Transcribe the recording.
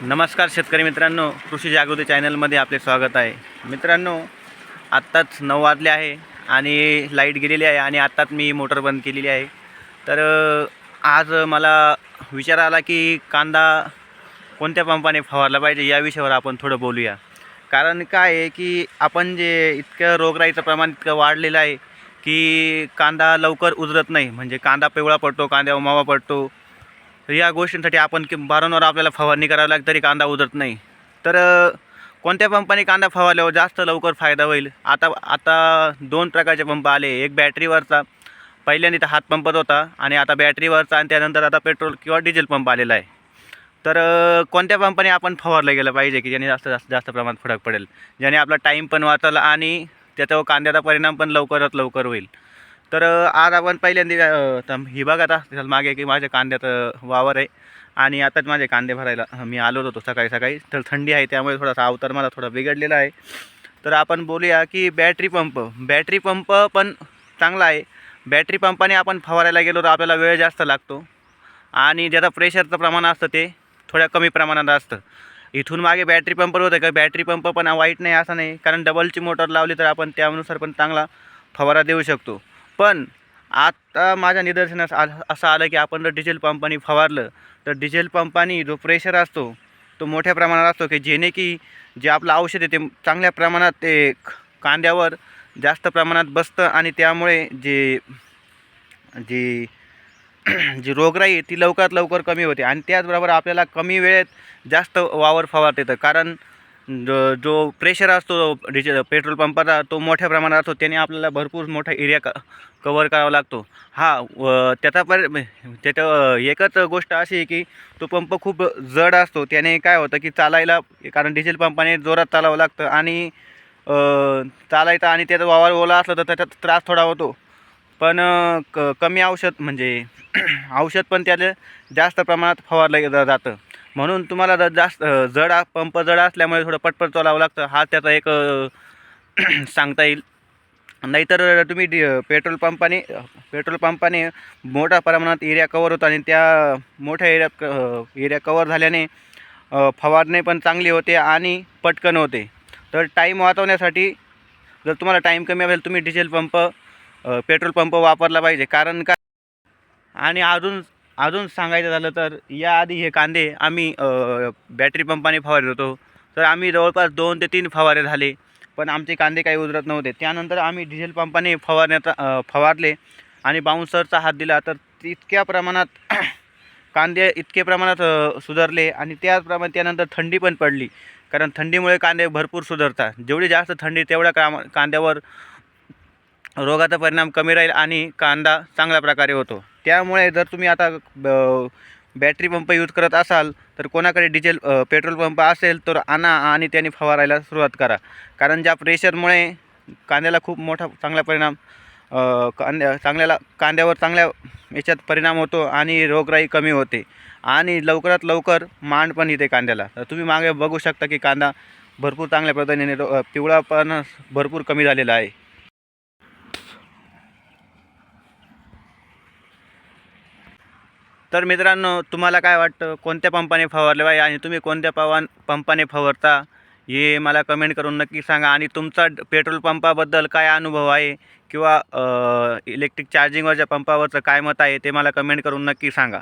नमस्कार शेतकरी मित्रांनो, कृषी जागृती चॅनलमध्ये आपले स्वागत आहे. मित्रांनो, आत्ताच 9 वाजले आहे आणि लाईट गेलेली आहे आणि आत्ताच मी मोटर बंद केलेली आहे. तर आज मला विचार आला की कांदा कोणत्या पंपाने फवारला पाहिजे या विषयावर आपण थोडं बोलूया. कारण काय आहे की आपण जे इतकं रोगराईचं प्रमाण इतकं वाढलेलं आहे की कांदा लवकर उजरत नाही. म्हणजे कांदा पिवळा पडतो, कांद्यावर मावा पडतो. तर या गोष्टींसाठी आपण वारंवार आपल्याला फवारणी करावी लागते तरी कांदा उतरत नाही. तर कोणत्या पंपाने कांदा फवारल्यावर जास्त लवकर फायदा होईल? आता आता 2 प्रकारचे पंप आले. एक बॅटरीवरचा, पहिल्यांदा तर हात पंपच होता आणि आता बॅटरीवरचा आणि त्यानंतर आता पेट्रोल किंवा डिझेल पंप आलेला आहे. तर कोणत्या पंपाने आपण फवारलं गेलं पाहिजे की ज्याने जास्त प्रमाणात फरक पडेल, ज्याने आपला टाईम पण वाचेल आणि त्याच्यावर कांद्याचा परिणाम पण लवकरात लवकर होईल? तर आज आपण पहिल्यांदा ही बघा आता मागे की माझ्या कांद्याचं वावर आहे आणि आताच माझे कांदे भरायला मी आलो होतो सकाळी सकाळी. तर थंडी आहे त्यामुळे थोडासा अवतार मला थोडा बिघडलेला आहे. तर आपण बोलूया की बॅटरी पंप पण चांगला आहे. बॅटरी पंपाने आपण फवारायला गेलो तर आपल्याला वेळ जास्त लागतो आणि ज्याचं प्रेशरचं प्रमाण असतं ते थोड्या कमी प्रमाणात असतं. इथून मागे बॅटरी पंपवर होतं का बॅटरी पंप पण वाईट नाही असं नाही, कारण डबलची मोटर लावली तर आपण त्यानुसार पण चांगला फवारा देऊ शकतो. पण आता माझ्या निदर्शनास असं आलं की आपण जर डिझेल पंपाने फवारलं तर डिझेल पंपाने जो प्रेशर असतो तो मोठ्या प्रमाणात असतो की जेणे की जे आपलं औषध आहे ते चांगल्या प्रमाणात ते कांद्यावर जास्त प्रमाणात बसतं आणि त्यामुळे जी जी रोगराई आहे ती लवकरात लवकर कमी होते आणि त्याचबरोबर आपल्याला कमी वेळेत जास्त वावर फवारता येतं. कारण जो प्रेशर असतो पेट्रोल पंपाचा तो मोठ्या प्रमाणात असतो, त्याने आपल्याला भरपूर मोठा एरिया कवर करावा लागतो. त्याचं एकच गोष्ट अशी आहे की तो पंप खूप जड असतो. त्याने काय होतं की चालायला, कारण डिझेल पंपाने जोरात चालावं लागतं आणि चालायचं आणि त्याचा वावर ओला असला तर त्याच्यात त्रास थोडा होतो. पण कमी औषध म्हणजे औषध पण त्याला जास्त प्रमाणात फवारलं जातं. म्हणून तुम्हाला जर जास्त पंप जड असल्यामुळे थोडं पटपट चालावं लागतं. हा त्याचा एक सांगता येईल. नाहीतर तुम्ही पेट्रोल पंपाने मोठ्या प्रमाणात एरिया कवर होतो आणि त्या मोठ्या एरिया कवर झाल्याने फवारणी पण चांगली होते आणि पटकन होते. तर टाईम वाचवण्यासाठी जर तुम्हाला टाईम कमी असेल तुम्ही पेट्रोल पंप वापरला पाहिजे. कारण का आणि अजून सांगायचं झालं तर याआधी हे कांदे आम्ही बॅटरी पंपाने फवारत होतो. तर आम्ही जवळपास 2 ते 3 फवारे झाले, पण आमचे कांदे काही उतरत नव्हते. त्यानंतर आम्ही डिझेल पंपाने फवारले आणि बाउन्सरचा हात दिला तर इतक्या प्रमाणात कांदे इतके प्रमाणात सुधारले आणि त्याचप्रमाणे त्यानंतर थंडी पण पडली. कारण थंडीमुळे कांदे भरपूर सुधारतात. जेवढी जास्त थंडी तेवढ्या कांद्यावर रोगाचा परिणाम कमी राहील आणि कांदा चांगल्या प्रकारे होतो. त्यामुळे जर तुम्ही आता बॅटरी पंप यूज करत असाल तर कोणाकडे पेट्रोल पंप असेल तर आणा आणि त्याने फवारायला सुरुवात करा. कारण ज्या प्रेशरमुळे कांद्याला खूप मोठा चांगला परिणाम कांद्यावर चांगल्या याच्यात परिणाम होतो आणि रोगराई कमी होते आणि लवकरात लवकर मांड पण येते कांद्याला. तर तुम्ही मागे बघू शकता की कांदा भरपूर चांगल्या पद्धतीने पिवळापण भरपूर कमी झालेला आहे. तर मित्रांनो, तुम्हाला काय वाटतं कोणत्या पंपाने फवारले पाहिजे आणि तुम्ही कोणत्या पंपाने फवारता हे मला कमेंट करून नक्की सांगा. आणि तुमचा पेट्रोल पंपाबद्दल काय अनुभव आहे किंवा इलेक्ट्रिक चार्जिंगवरच्या पंपावरचं काय मत आहे ते मला कमेंट करून नक्की सांगा.